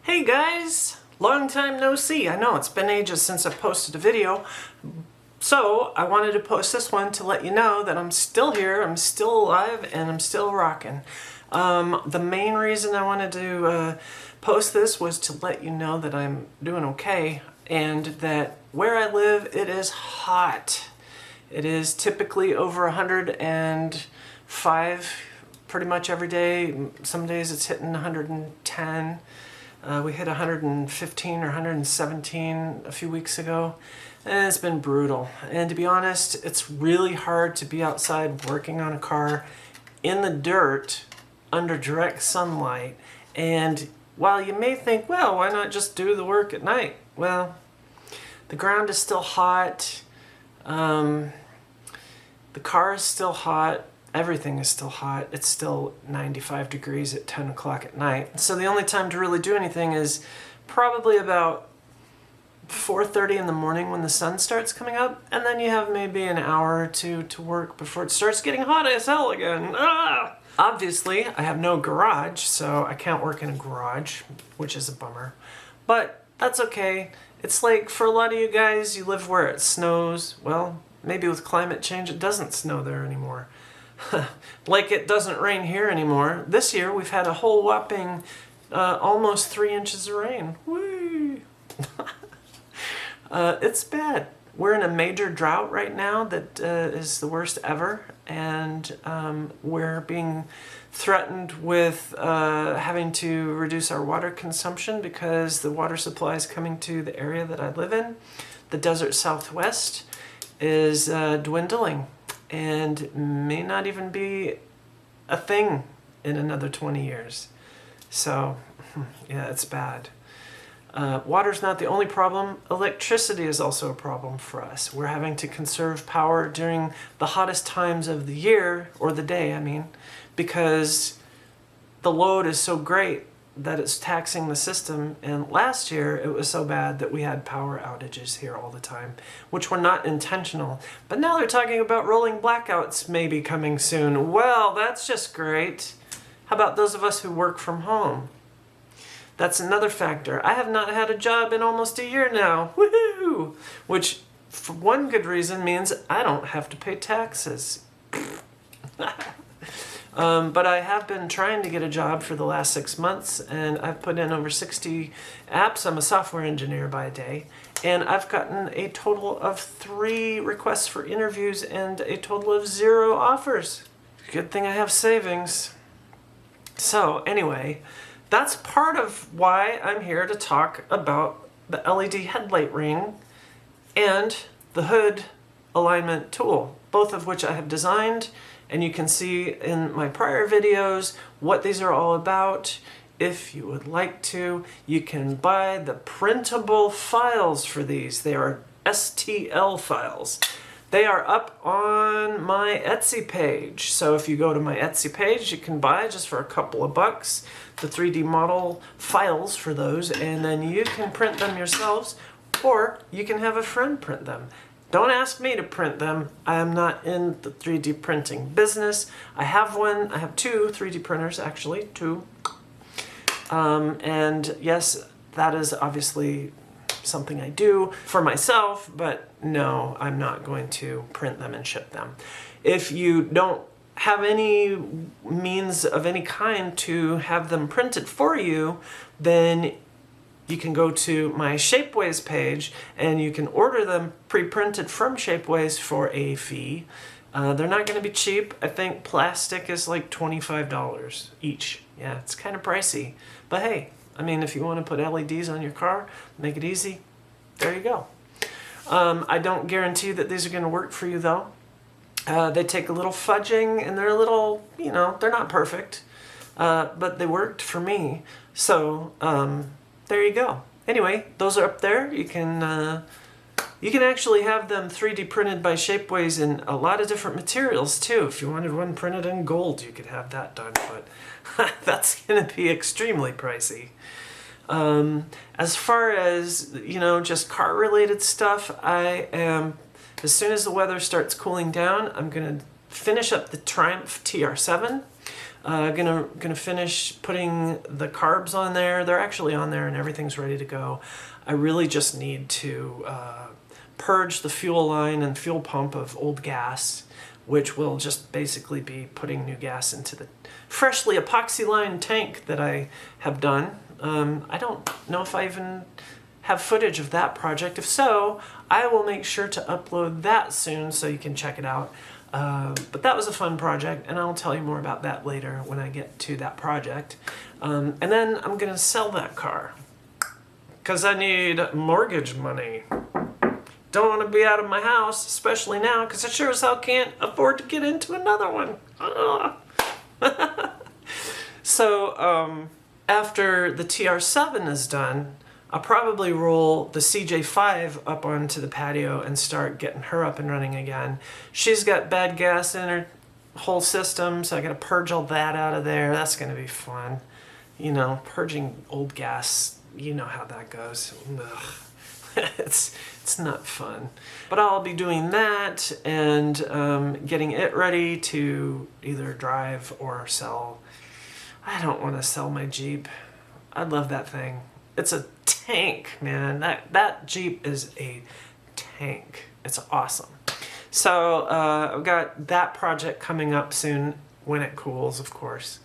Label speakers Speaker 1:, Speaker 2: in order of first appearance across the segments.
Speaker 1: Hey guys! Long time no see. I know it's been ages since I've posted a video. So I wanted to post this one to let you know that I'm still here, I'm still alive, and I'm still rocking. The main reason I wanted to post this was to let you know that I'm doing okay and that where I live it is hot. It is typically over 105 pretty much every day. Some days it's hitting 110. We hit 115 or 117 a few weeks ago, and it's been brutal. And to be honest, it's really hard to be outside working on a car in the dirt under direct sunlight. And while you may think, well, why not just do the work at night? Well, the ground is still hot, the car is still hot, everything is still hot. It's still 95 degrees at 10 o'clock at night. So the only time to really do anything is probably about 4:30 in the morning when the sun starts coming up, and then you have maybe an hour or two to work before it starts getting hot as hell again. Ah! Obviously, I have no garage, so I can't work in a garage, which is a bummer. But that's okay. It's like for a lot of you guys, you live where it snows. Well, maybe with climate change it doesn't snow there anymore. Like it doesn't rain here anymore. This year we've had a whole whopping almost 3 inches of rain. Whee! It's bad. We're in a major drought right now that is the worst ever, and we're being threatened with having to reduce our water consumption because the water supply is coming to the area that I live in. The desert southwest is dwindling and may not even be a thing in another 20 years. So, yeah, it's bad. Water's not the only problem. Electricity is also a problem for us. We're having to conserve power during the hottest times of the year, or the day, I mean, because the load is so great that it's taxing the system. And last year it was so bad that we had power outages here all the time, which were not intentional. But now they're talking about rolling blackouts maybe coming soon. Well, that's just great. How about those of us who work from home? That's another factor. I have not had a job in almost a year now. Woohoo! Which, for one good reason, means I don't have to pay taxes. But I have been trying to get a job for the last 6 months, and I've put in over 60 apps. I'm a software engineer by day, and I've gotten a total of 3 requests for interviews and a total of 0 offers. Good thing I have savings. So anyway, that's part of why I'm here to talk about the LED headlight ring and the hood alignment tool, both of which I have designed. And you can see in my prior videos what these are all about. If you would like to, you can buy the printable files for these. They are STL files. They are up on my Etsy page. So if you go to my Etsy page, you can buy just for a couple of bucks the 3D model files for those, and then you can print them yourselves, or you can have a friend print them. Don't ask me to print them. I am not in the 3D printing business. I have one. I have 2 3D printers, actually, 2. And yes, that is obviously something I do for myself, but no, I'm not going to print them and ship them. If you don't have any means of any kind to have them printed for you, then you can go to my Shapeways page and you can order them pre-printed from Shapeways for a fee. They're not going to be cheap. I think plastic is like $25 each. Yeah, it's kind of pricey. But hey, I mean, if you want to put LEDs on your car, make it easy, there you go. I don't guarantee that these are going to work for you though. They take a little fudging and they're a little, you know, they're not perfect. But they worked for me. So, there you go. Anyway, those are up there. You can actually have them 3D printed by Shapeways in a lot of different materials too. If you wanted one printed in gold, you could have that done, but that's going to be extremely pricey. As far as, you know, just car related stuff, as soon as the weather starts cooling down, I'm going to finish up the Triumph TR7. Gonna finish putting the carbs on there. They're actually on there and everything's ready to go. I really just need to purge the fuel line and fuel pump of old gas, which will just basically be putting new gas into the freshly epoxy lined tank that I have done. I don't know if I even have footage of that project. If so, I will make sure to upload that soon so you can check it out. But that was a fun project, and I'll tell you more about that later when I get to that project. And then I'm gonna sell that car because I need mortgage money. Don't want to be out of my house, especially now, because I sure as hell can't afford to get into another one. So after the TR7 is done, I'll probably roll the CJ5 up onto the patio and start getting her up and running again. She's got bad gas in her whole system, so I gotta purge all that out of there. That's gonna be fun. You know, purging old gas, you know how that goes. Ugh. It's not fun. But I'll be doing that and getting it ready to either drive or sell. I don't want to sell my Jeep. I love that thing. It's a tank, man. That Jeep is a tank. It's awesome. So I've got that project coming up soon when it cools, of course.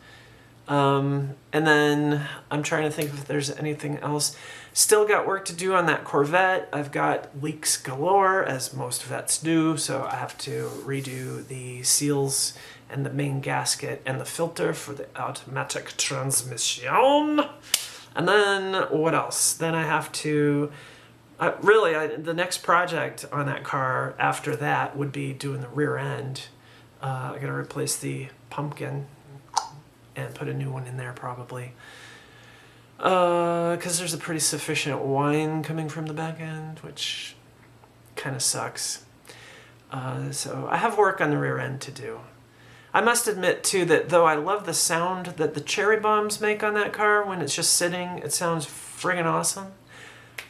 Speaker 1: And then I'm trying to think if there's anything else. Still got work to do on that Corvette. I've got leaks galore, as most vets do, so I have to redo the seals and the main gasket and the filter for the automatic transmission. And then what else? Then I have to, the next project on that car after that would be doing the rear end. I gotta replace the pumpkin and put a new one in there probably. Because there's a pretty sufficient whine coming from the back end, which kind of sucks. So I have work on the rear end to do. I must admit, too, that though I love the sound that the cherry bombs make on that car when it's just sitting, it sounds friggin' awesome.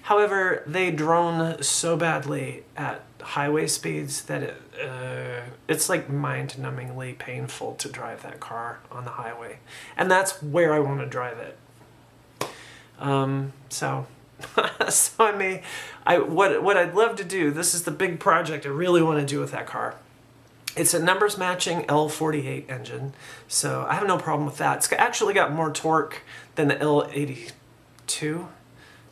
Speaker 1: However, they drone so badly at highway speeds that it's like mind-numbingly painful to drive that car on the highway. And that's where I want to drive it. So what I'd love to do, this is the big project I really want to do with that car. It's a numbers matching L48 engine, so I have no problem with that. It's actually got more torque than the L82.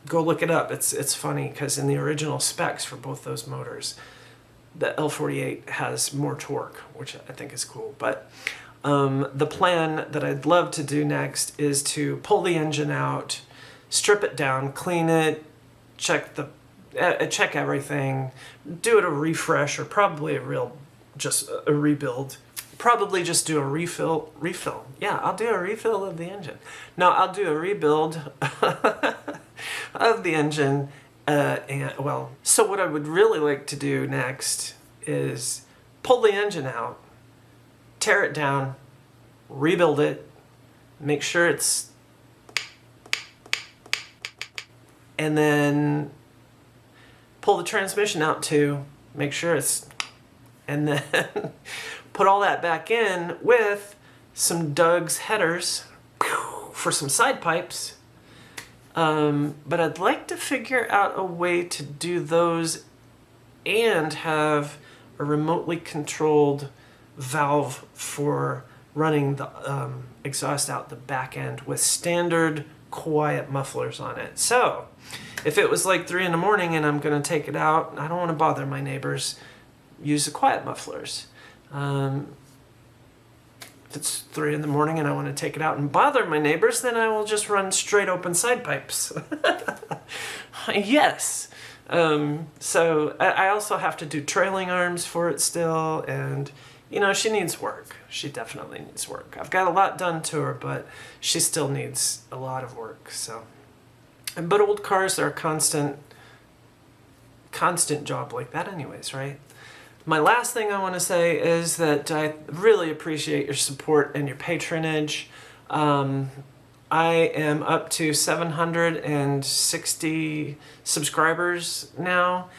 Speaker 1: Go look it up. It's funny because in the original specs for both those motors, the L48 has more torque, which I think is cool. But the plan that I'd love to do next is to pull the engine out, strip it down, clean it, check everything, do it a refresh or probably just a rebuild. Probably just do a refill. Yeah, I'll do a refill of the engine. No, I'll do a rebuild of the engine. So what I would really like to do next is pull the engine out, tear it down, rebuild it, make sure it's, and then pull the transmission out too, make sure it's, and then put all that back in with some Doug's headers for some side pipes. But I'd like to figure out a way to do those and have a remotely controlled valve for running the exhaust out the back end with standard quiet mufflers on it. So if it was like 3 in the morning and I'm going to take it out, I don't want to bother my neighbors, use the quiet mufflers. If it's 3 in the morning and I want to take it out and bother my neighbors, then I will just run straight open side pipes. Yes. So I also have to do trailing arms for it still, and you know, she needs work. She definitely needs work. I've got a lot done to her, but she still needs a lot of work. So, but old cars are a constant job like that anyways, right? My last thing I want to say is that I really appreciate your support and your patronage. I am up to 760 subscribers now.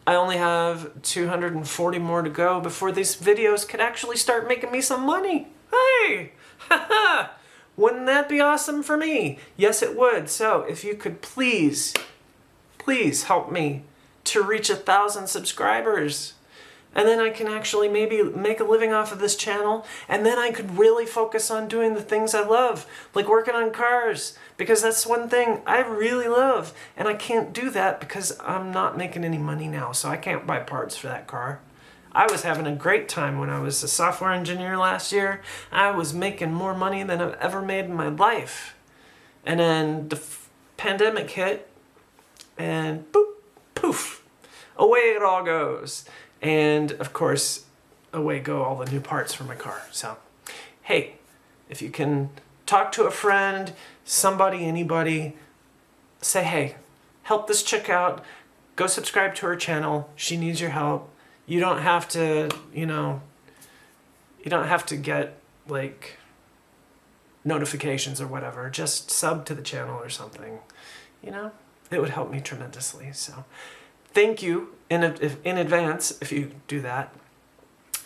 Speaker 1: I only have 240 more to go before these videos could actually start making me some money. Hey! Wouldn't that be awesome for me? Yes, it would. So if you could please help me to reach 1,000 subscribers. And then I can actually maybe make a living off of this channel. And then I could really focus on doing the things I love, like working on cars. Because that's one thing I really love. And I can't do that because I'm not making any money now. So I can't buy parts for that car. I was having a great time when I was a software engineer last year. I was making more money than I've ever made in my life. And then the pandemic hit and boop, poof, away it all goes. And of course, away go all the new parts for my car. So, hey, if you can talk to a friend, somebody, anybody, say, hey, help this chick out. Go subscribe to her channel. She needs your help. You don't have to, you don't have to get like notifications or whatever. Just sub to the channel or something. It would help me tremendously. So thank you in advance if you do that.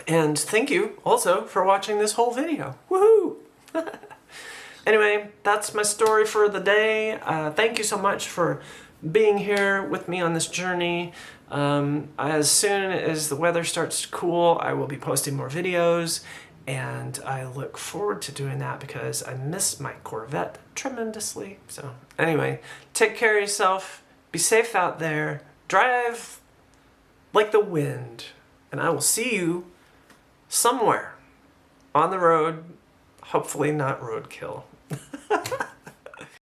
Speaker 1: And thank you also for watching this whole video. Woohoo! Anyway, that's my story for the day. Thank you so much for being here with me on this journey. As soon as the weather starts to cool, I will be posting more videos, and I look forward to doing that because I miss my Corvette tremendously. So anyway, take care of yourself, be safe out there, drive like the wind, and I will see you somewhere on the road, hopefully not roadkill.